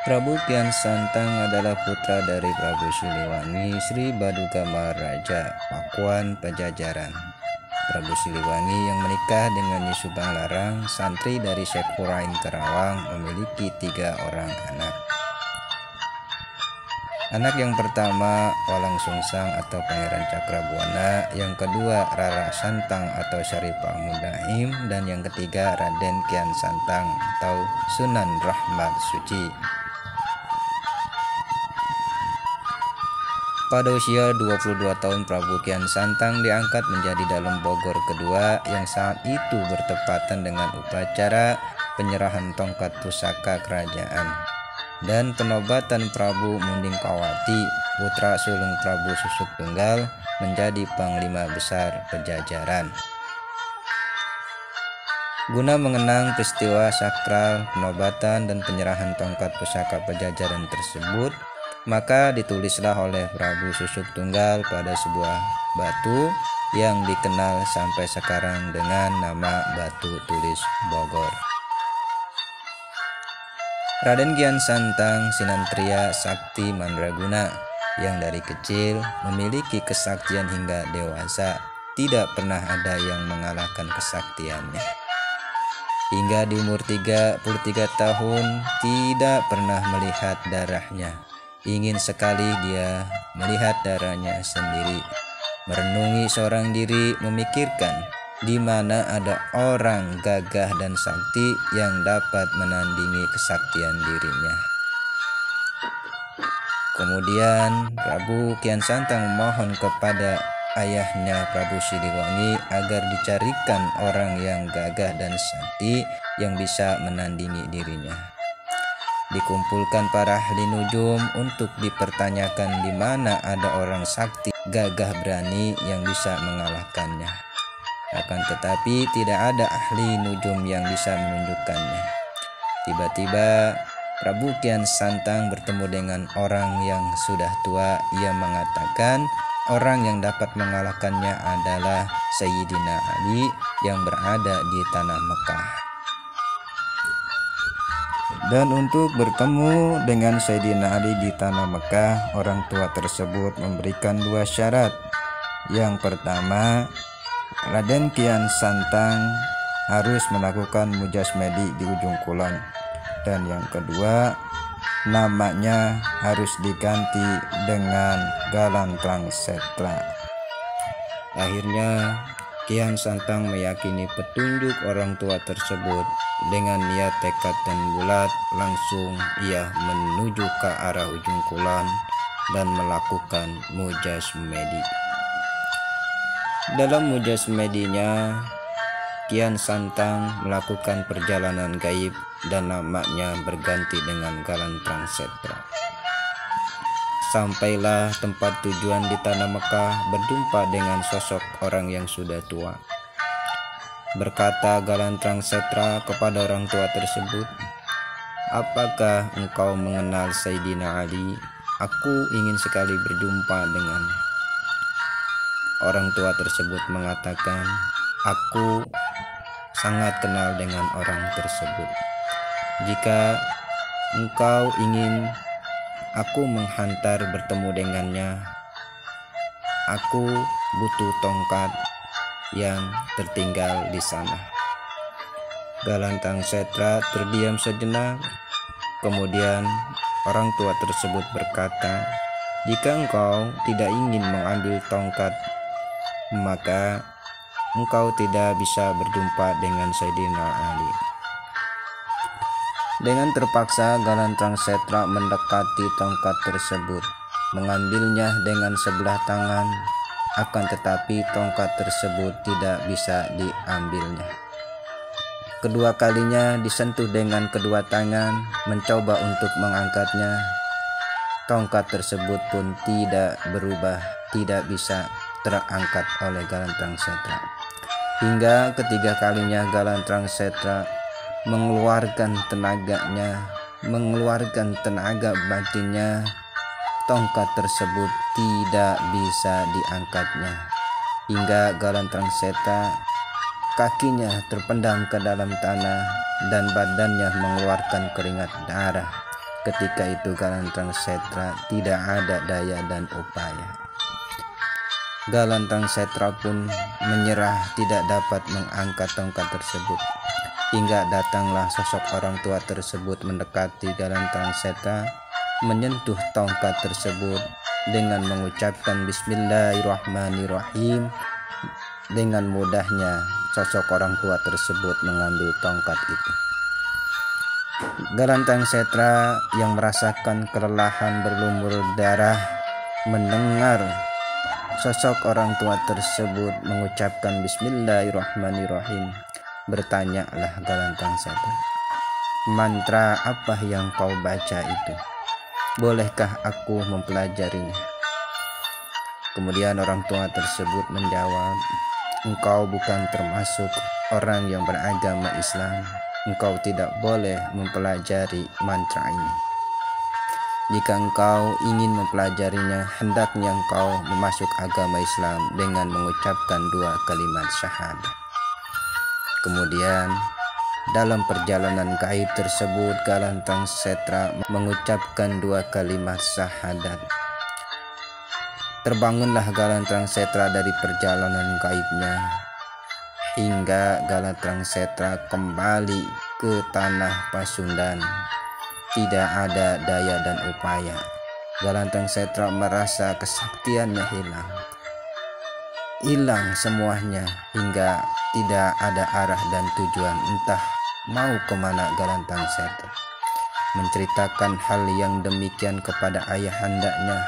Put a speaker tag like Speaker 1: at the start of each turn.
Speaker 1: Prabu Kian Santang adalah putra dari Prabu Siliwangi, Sri Baduga Maharaja, Pakuan, Pajajaran. Prabu Siliwangi yang menikah dengan Nyi Subang Larang, santri dari Syekh Hurain Karawang, memiliki 3 orang anak. Anak yang pertama Walang Sungsang atau Pangeran Cakrabuana, yang kedua Rara Santang atau Syarifah Mudaim, dan yang ketiga Raden Kian Santang atau Sunan Rahmat Suci. Pada usia 22 tahun Prabu Kian Santang diangkat menjadi Dalem Bogor kedua, yang saat itu bertepatan dengan upacara penyerahan tongkat pusaka kerajaan dan penobatan Prabu Mundingkawati, putra sulung Prabu Susuk Tunggal, menjadi Panglima Besar Pajajaran. Guna mengenang peristiwa sakral penobatan dan penyerahan tongkat pusaka Pajajaran tersebut, maka ditulislah oleh Prabu Susuk Tunggal pada sebuah batu yang dikenal sampai sekarang dengan nama Batu Tulis Bogor. Raden Kian Santang Sinantria Sakti Mandraguna, yang dari kecil memiliki kesaktian hingga dewasa, tidak pernah ada yang mengalahkan kesaktiannya. Hingga di umur 33 tahun tidak pernah melihat darahnya. Ingin sekali dia melihat darahnya sendiri. Merenungi seorang diri, memikirkan di mana ada orang gagah dan sakti yang dapat menandingi kesaktian dirinya. Kemudian Prabu Kian Santang memohon kepada ayahnya Prabu Siliwangi agar dicarikan orang yang gagah dan sakti yang bisa menandingi dirinya. Dikumpulkan para ahli nujum untuk dipertanyakan di mana ada orang sakti gagah berani yang bisa mengalahkannya. Akan tetapi tidak ada ahli nujum yang bisa menunjukkannya. Tiba-tiba Prabu Kian Santang bertemu dengan orang yang sudah tua. Ia mengatakan orang yang dapat mengalahkannya adalah Sayyidina Ali yang berada di tanah Mekah. Dan untuk bertemu dengan Sayyidina Ali di tanah Mekah, orang tua tersebut memberikan 2 syarat. Yang pertama, Raden Kian Santang harus melakukan mujasmedi di ujung kulon, dan yang kedua, namanya harus diganti dengan Galantrang Setra. Akhirnya Kian Santang meyakini petunjuk orang tua tersebut. Dengan niat tekad dan bulat, langsung ia menuju ke arah ujung kulon dan melakukan mujasmedi. Dalam mujasmedinya, Kian Santang melakukan perjalanan gaib dan namanya berganti dengan Galantrang Setra. Sampailah tempat tujuan di tanah Mekah, berjumpa dengan sosok orang yang sudah tua. Berkata Galantrang Setra kepada orang tua tersebut, "Apakah engkau mengenal Sayyidina Ali? Aku ingin sekali berjumpa dengannya." Orang tua tersebut mengatakan, "Aku sangat kenal dengan orang tersebut. Jika engkau ingin aku menghantar bertemu dengannya, aku butuh tongkat yang tertinggal di sana." Galantrang Setra terdiam sejenak. Kemudian orang tua tersebut berkata, "Jika engkau tidak ingin mengambil tongkat, maka engkau tidak bisa berjumpa dengan Sayyidina Ali." Dengan terpaksa Galantrang Setra mendekati tongkat tersebut, mengambilnya dengan sebelah tangan. Akan tetapi tongkat tersebut tidak bisa diambilnya. Kedua kalinya disentuh dengan kedua tangan, mencoba untuk mengangkatnya. Tongkat tersebut pun tidak berubah, tidak bisa terangkat oleh Galantrang Setra. Hingga ketiga kalinya Galantrang Setra mengeluarkan tenaganya, mengeluarkan tenaga batinnya, tongkat tersebut tidak bisa diangkatnya. Hingga Galantrang Setra kakinya terpendam ke dalam tanah dan badannya mengeluarkan keringat darah. Ketika itu Galantang Setra tidak ada daya dan upaya. Galantang Setra pun menyerah, tidak dapat mengangkat tongkat tersebut. Hingga datanglah sosok orang tua tersebut mendekati Galantang Setra, menyentuh tongkat tersebut dengan mengucapkan Bismillahirrahmanirrahim. Dengan mudahnya sosok orang tua tersebut mengambil tongkat itu. Galantang Setra yang merasakan kelelahan berlumur darah mendengar sosok orang tua tersebut mengucapkan Bismillahirrahmanirrahim. Bertanyalah Galantang Setra, mantra apa yang kau baca itu? Bolehkah aku mempelajarinya? Kemudian orang tua tersebut menjawab, engkau bukan termasuk orang yang beragama Islam. Engkau tidak boleh mempelajari mantra ini. Jika engkau ingin mempelajarinya, hendaknya engkau memasuk agama Islam dengan mengucapkan 2 kalimat syahadat. Kemudian dalam perjalanan gaib tersebut, Galantang Setra mengucapkan 2 kalimat syahadat. Terbangunlah Galantang Setra dari perjalanan gaibnya, hingga Galantang Setra kembali ke tanah Pasundan. Tidak ada daya dan upaya. Galantang Setra merasa kesaktiannya hilang semuanya, hingga tidak ada arah dan tujuan. Entah mau kemana Galantang Setra. Menceritakan hal yang demikian kepada ayahandanya,